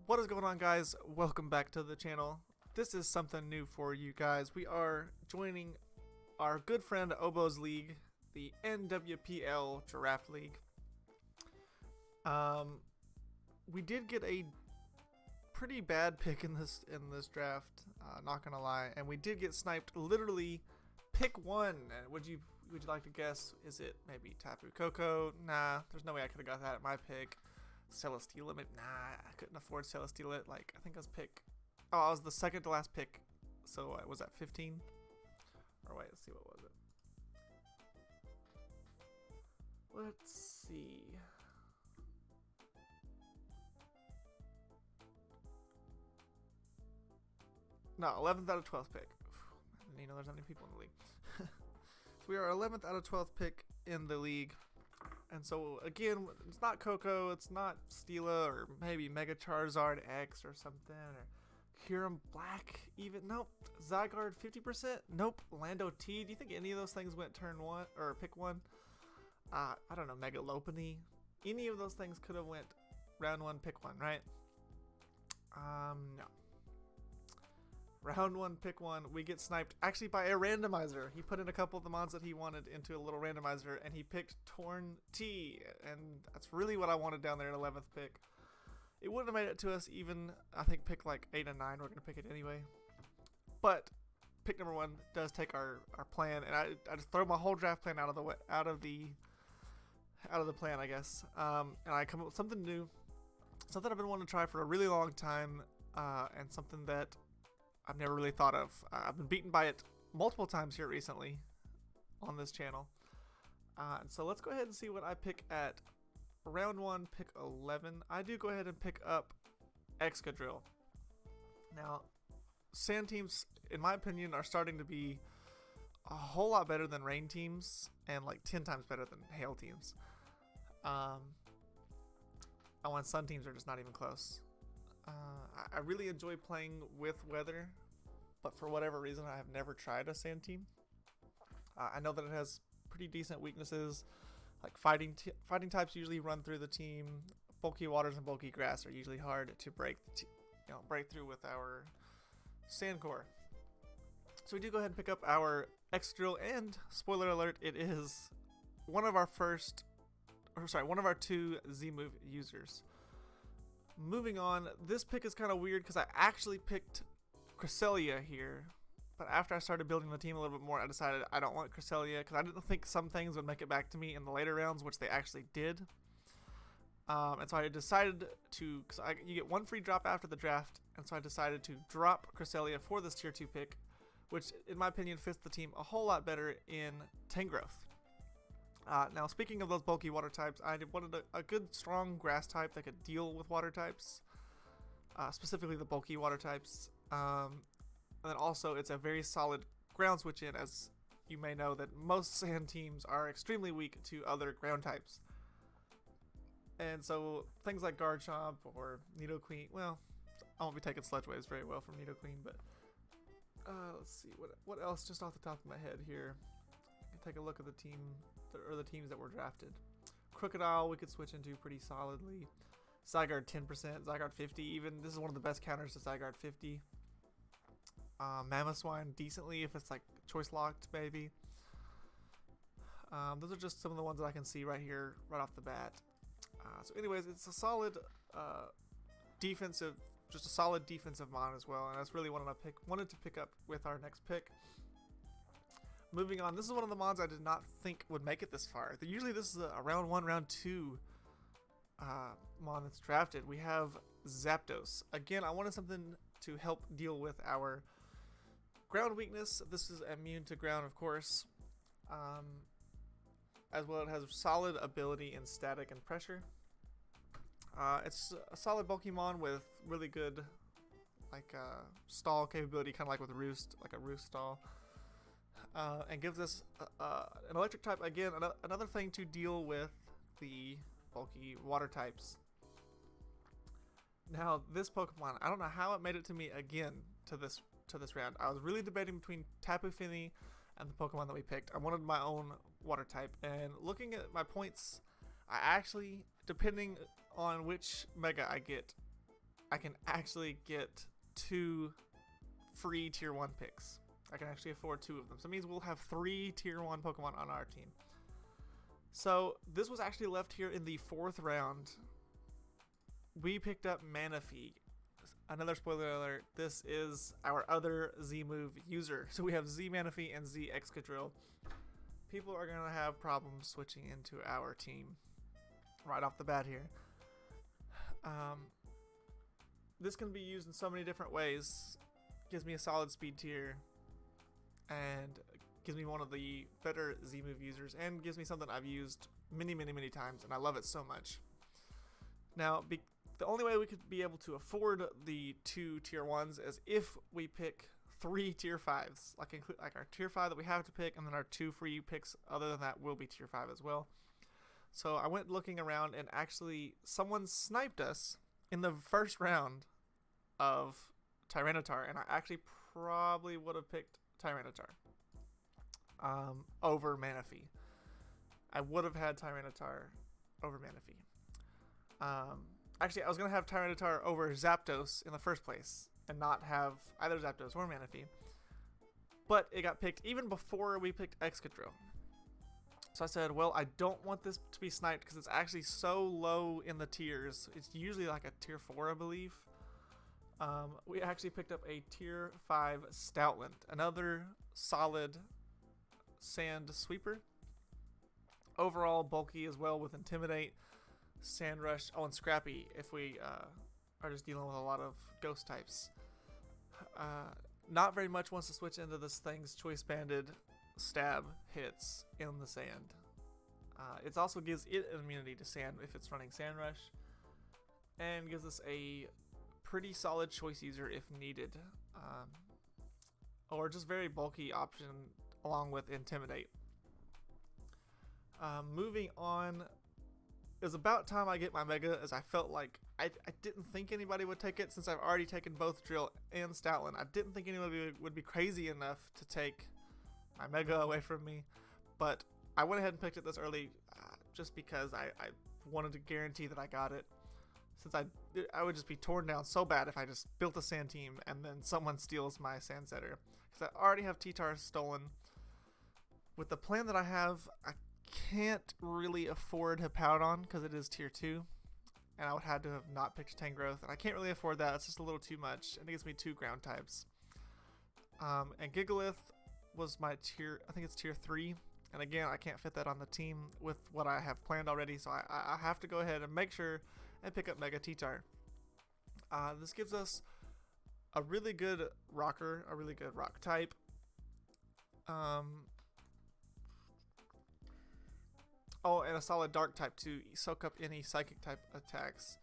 What is going on, guys? Welcome back to the channel. This is something new for you guys. We are joining our good friend Obo's league, the NWPL Giraffe League. We did get a pretty bad pick in this draft, not gonna lie, and we did get sniped literally pick one. Would you like to guess? Is it maybe Tapu Koko? Nah, there's no way I could have got that at my pick. Celesteela, maybe? Nah, I couldn't afford Celesteela. Like, I think I was I was the second to last pick. So was that 15? Or wait, let's see, what was it? Let's see. No, 11th out of 12th pick. I didn't even know there's any people in the league. So we are 11th out of 12th pick in the league. And so, again, it's not Coco, it's not Steela, or maybe Mega Charizard X or something, or Kyurem Black even. Nope. Zygarde 50%? Nope. Lando T. Do you think any of those things went turn one, or pick one? I don't know, Mega Lopunny. Any of those things could have went round one, pick one, right? No. Round one, pick one, we get sniped actually by a randomizer. He put in a couple of the mods that he wanted into a little randomizer, and he picked Torn T, and that's really what I wanted down there at 11th pick. It wouldn't have made it to us even, I think, pick like 8 and 9. We're going to pick it anyway. But pick number one does take our plan, and I just throw my whole draft plan out of the plan, I guess. And I come up with something new, something I've been wanting to try for a really long time, and something that I've never really thought of. I've been beaten by it multiple times here recently on this channel. And so let's go ahead and see what I pick at round one, pick 11. I do go ahead and pick up Excadrill. Now, sand teams, in my opinion, are starting to be a whole lot better than rain teams, and like 10 times better than hail teams. And sun teams are just not even close. I really enjoy playing with weather, but for whatever reason I have never tried a sand team. I know that it has pretty decent weaknesses, like fighting types usually run through the team. Bulky waters and bulky grass are usually hard to break through with our sand core. So we do go ahead and pick up our Excadrill, and spoiler alert, it is one of our two Z-move users. Moving on, this pick is kind of weird because I actually picked Cresselia here, but after I started building the team a little bit more, I decided I don't want Cresselia because I didn't think some things would make it back to me in the later rounds, which they actually did. And so I decided to, because you get one free drop after the draft, and so I decided to drop Cresselia for this tier 2 pick, which in my opinion fits the team a whole lot better in Tangrowth. Now, speaking of those bulky water types, I wanted a good, strong grass type that could deal with water types, specifically the bulky water types. And then also, it's a very solid ground switch in, as you may know that most sand teams are extremely weak to other ground types. And so, things like Garchomp or Nidoqueen, well, I won't be taking Sludge Waves very well from Nidoqueen, but let's see, what else just off the top of my head here. Take a look at the teams that were drafted. Crocodile we could switch into pretty solidly. Zygarde 10%, Zygarde 50 even. This is one of the best counters to Zygarde 50. Mamoswine decently if it's like choice locked, maybe. Those are just some of the ones that I can see right here, right off the bat. So anyways, it's a solid defensive mon as well, and that's really what I wanted to pick up with our next pick. Moving on, this is one of the mods I did not think would make it this far. Usually this is a round 1, round 2 mod that's drafted. We have Zapdos. Again, I wanted something to help deal with our ground weakness. This is immune to ground, of course. As well, it has solid ability in static and pressure. It's a solid bulky mon with really good stall capability, kind of like with Roost, like a Roost stall. And gives us an electric type, again, another thing to deal with the bulky water types. Now, this Pokemon, I don't know how it made it to me again to this round. I was really debating between Tapu Fini and the Pokemon that we picked. I wanted my own water type, and looking at my points, I actually, depending on which Mega I get, I can actually get 2 free tier 1 picks. I can actually afford 2 of them. So it means we'll have 3 tier 1 Pokemon on our team. So this was actually left here in the 4th round. We picked up Manaphy. Another spoiler alert, this is our other Z-move user. So we have Z Manaphy and Z Excadrill. People are going to have problems switching into our team right off the bat here. This can be used in so many different ways. Gives me a solid speed tier and gives me one of the better Z-move users and gives me something I've used many times and I love it so much. Now, the only way we could be able to afford the 2 tier 1s is if we pick 3 tier 5s, like our tier 5 that we have to pick, and then our 2 free picks other than that will be tier 5 as well. So I went looking around and actually someone sniped us in the first round of Tyranitar, and I actually probably would have picked Tyranitar over Manaphy. I would have had Tyranitar over Manaphy. Actually, I was going to have Tyranitar over Zapdos in the first place and not have either Zapdos or Manaphy. But it got picked even before we picked Excadrill. So I said, well, I don't want this to be sniped because it's actually so low in the tiers. It's usually like a tier 4, I believe. We actually picked up a tier 5 Stoutland, another solid sand sweeper. Overall, bulky as well with Intimidate, Sand Rush, and Scrappy if we are just dealing with a lot of ghost types. Not very much wants to switch into this thing's Choice Banded stab hits in the sand. It also gives it immunity to sand if it's running Sand Rush, and gives us a pretty solid choice user if needed, or just very bulky option along with Intimidate. Moving on, it was about time I get my Mega, as I felt like I didn't think anybody would take it since I've already taken both Drill and Stoutland. I didn't think anybody would be crazy enough to take my Mega away from me, but I went ahead and picked it this early just because I wanted to guarantee that I got it, since I would just be torn down so bad if I just built a sand team and then someone steals my Sand Setter, because I already have T-Tar stolen. With the plan that I have, I can't really afford Hippowdon because it is tier 2, and I would have to have not picked Tangrowth, and I can't really afford that. It's just a little too much, and it gives me 2 ground types. And Gigalith was my tier, I think it's tier 3, and again, I can't fit that on the team with what I have planned already, so I have to go ahead and make sure and pick up Mega T-Tar. This gives us a really good rocker, a really good rock type. Oh, and a solid dark type to soak up any psychic type attacks.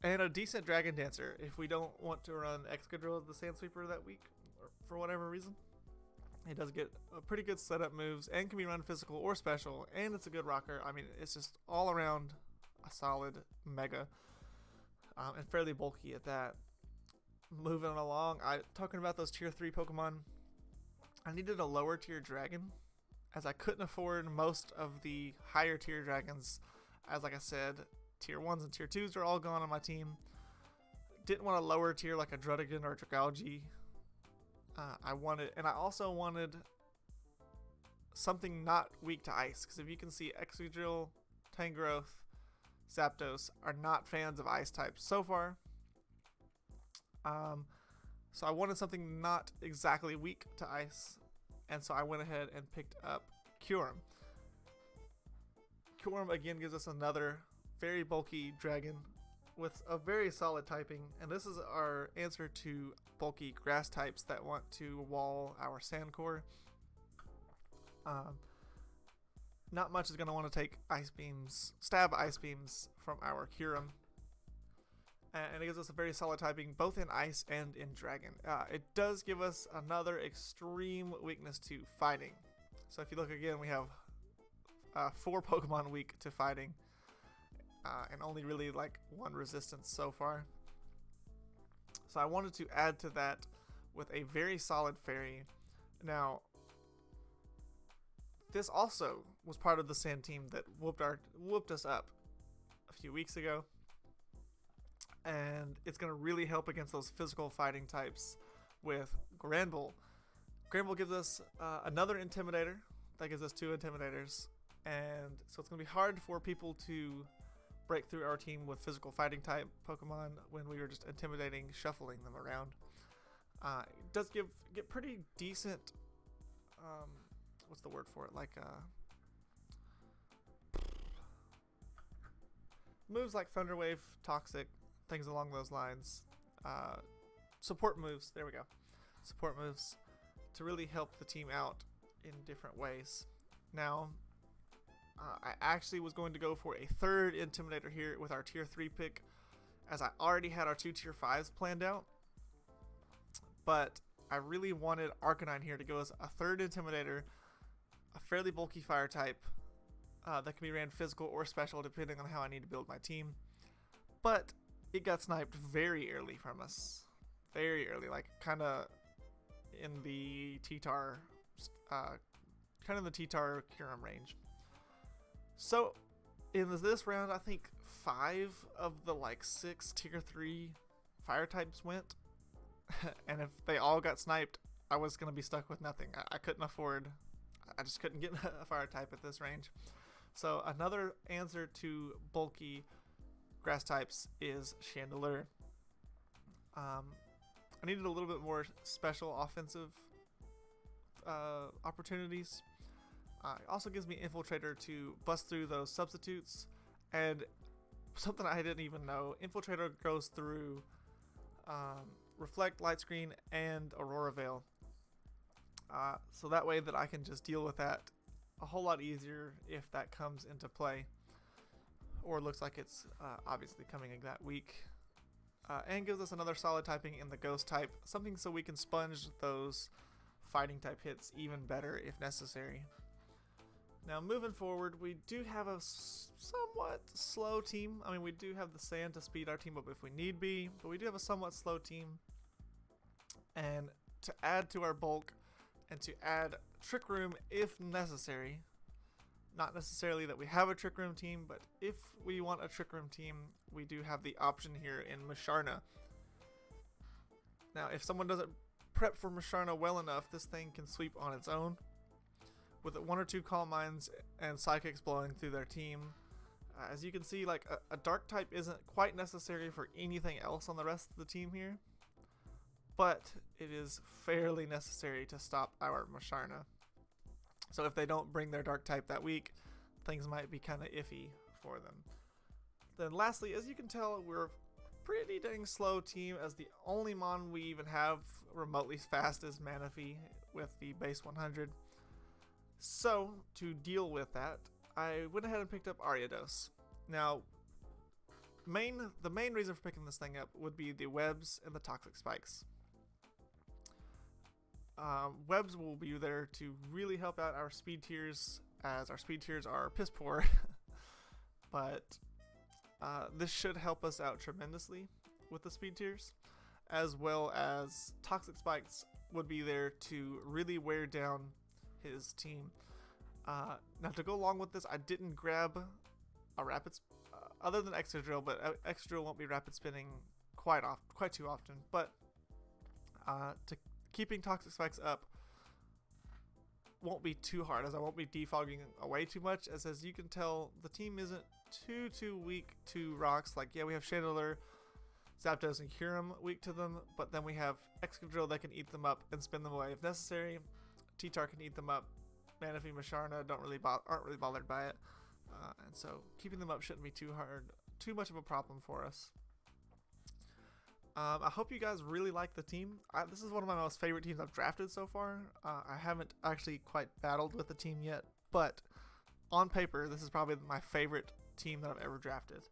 And a decent Dragon Dancer if we don't want to run Excadrill as the Sand Sweeper that week, or for whatever reason. It does get a pretty good setup moves and can be run physical or special, and it's a good rocker. I mean, it's just all around a solid Mega, and fairly bulky at that. Moving along, talking about those tier 3 Pokemon, I needed a lower tier dragon, as I couldn't afford most of the higher tier dragons, as like I said, tier 1s and tier 2s are all gone on my team. Didn't want a lower tier like a Drudigan or a Dragalge. I also wanted something not weak to ice, because if you can see, Excadrill, Tangrowth, Zapdos are not fans of ice types so far. So I wanted something not exactly weak to ice, and so I went ahead and picked up Kyurem. Kyurem again gives us another very bulky dragon with a very solid typing, and this is our answer to bulky grass types that want to wall our sand core. Not much is going to want to take ice beams, stab ice beams from our Kyurem. And it gives us a very solid typing both in ice and in dragon. It does give us another extreme weakness to fighting. So if you look again, we have 4 Pokemon weak to fighting, and only really like 1 resistance so far. So I wanted to add to that with a very solid fairy. Now, this also was part of the sand team that whooped us up few weeks ago, and it's going to really help against those physical fighting types with Granbull. Granbull gives us another Intimidator. That gives us 2 Intimidators, and so it's going to be hard for people to break through our team with physical fighting type Pokemon when we were just intimidating, shuffling them around. It does get pretty decent, what's the word for it, like moves like Thunder Wave, Toxic, things along those lines. Support moves, there we go. Support moves to really help the team out in different ways. Now, I actually was going to go for a 3rd Intimidator here with our tier 3 pick, as I already had our 2 tier 5s planned out. But I really wanted Arcanine here to go as a 3rd Intimidator, a fairly bulky fire type that can be ran physical or special depending on how I need to build my team. But it got sniped very early from us. Very early, like kind of in the T-Tar, Kyurem range. So in this round, I think 5 of the like 6 tier 3 fire types went. And if they all got sniped, I was going to be stuck with nothing. I couldn't afford, I just couldn't get a fire type at this range. So another answer to bulky grass types is Chandelure. I needed a little bit more special offensive opportunities. It also gives me Infiltrator to bust through those substitutes, and something I didn't even know, Infiltrator goes through Reflect, Light Screen, and Aurora Veil. So that way that I can just deal with that a whole lot easier if that comes into play, or looks like it's obviously coming in that week. And gives us another solid typing in the Ghost type, something so we can sponge those fighting type hits even better if necessary. Now moving forward, we do have a somewhat slow team. I mean, we do have the sand to speed our team up if we need be, but we do have a somewhat slow team. And to add to our bulk and to add Trick Room if necessary, not necessarily that we have a Trick Room team, but if we want a Trick Room team, we do have the option here in Musharna. Now, if someone doesn't prep for Musharna well enough, this thing can sweep on its own. With 1 or 2 Calm Minds and Psychics blowing through their team. As you can see, like a Dark type isn't quite necessary for anything else on the rest of the team here, but it is fairly necessary to stop our Musharna. So if they don't bring their Dark type that week, things might be kind of iffy for them. Then lastly, as you can tell, we're a pretty dang slow team, as the only Mon we even have remotely fast is Manaphy with the base 100. So, to deal with that, I went ahead and picked up Ariados. Now, the main reason for picking this thing up would be the webs and the toxic spikes. Webs will be there to really help out our speed tiers, as our speed tiers are piss poor. But this should help us out tremendously with the speed tiers, as well as toxic spikes would be there to really wear down his team. Now to go along with this, I didn't grab a rapid other than extra drill, but extra drill won't be rapid spinning quite too often. But to keeping toxic spikes up won't be too hard, as I won't be defogging away too much. As you can tell, the team isn't too weak to rocks. Like, yeah, we have Chandelure, Zapdos, and Kyurem weak to them, but then we have Excadrill that can eat them up and spin them away if necessary. T-Tar can eat them up. Manaphy, Musharna aren't really bothered by it, and so keeping them up shouldn't be too much of a problem for us. I hope you guys really like the team. This is one of my most favorite teams I've drafted so far. I haven't actually quite battled with the team yet, but on paper, this is probably my favorite team that I've ever drafted.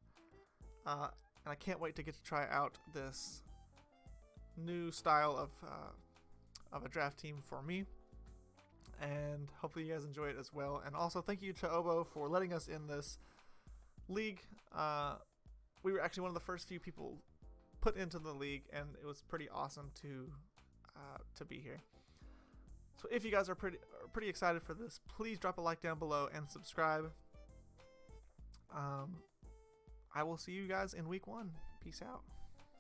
And I can't wait to get to try out this new style of a draft team for me. And hopefully you guys enjoy it as well. And also thank you to Obo for letting us in this league. We were actually one of the first few people put into the league, and it was pretty awesome to be here. So if you guys are pretty excited for this, please drop a like down below and subscribe. I will see you guys in week 1. Peace out.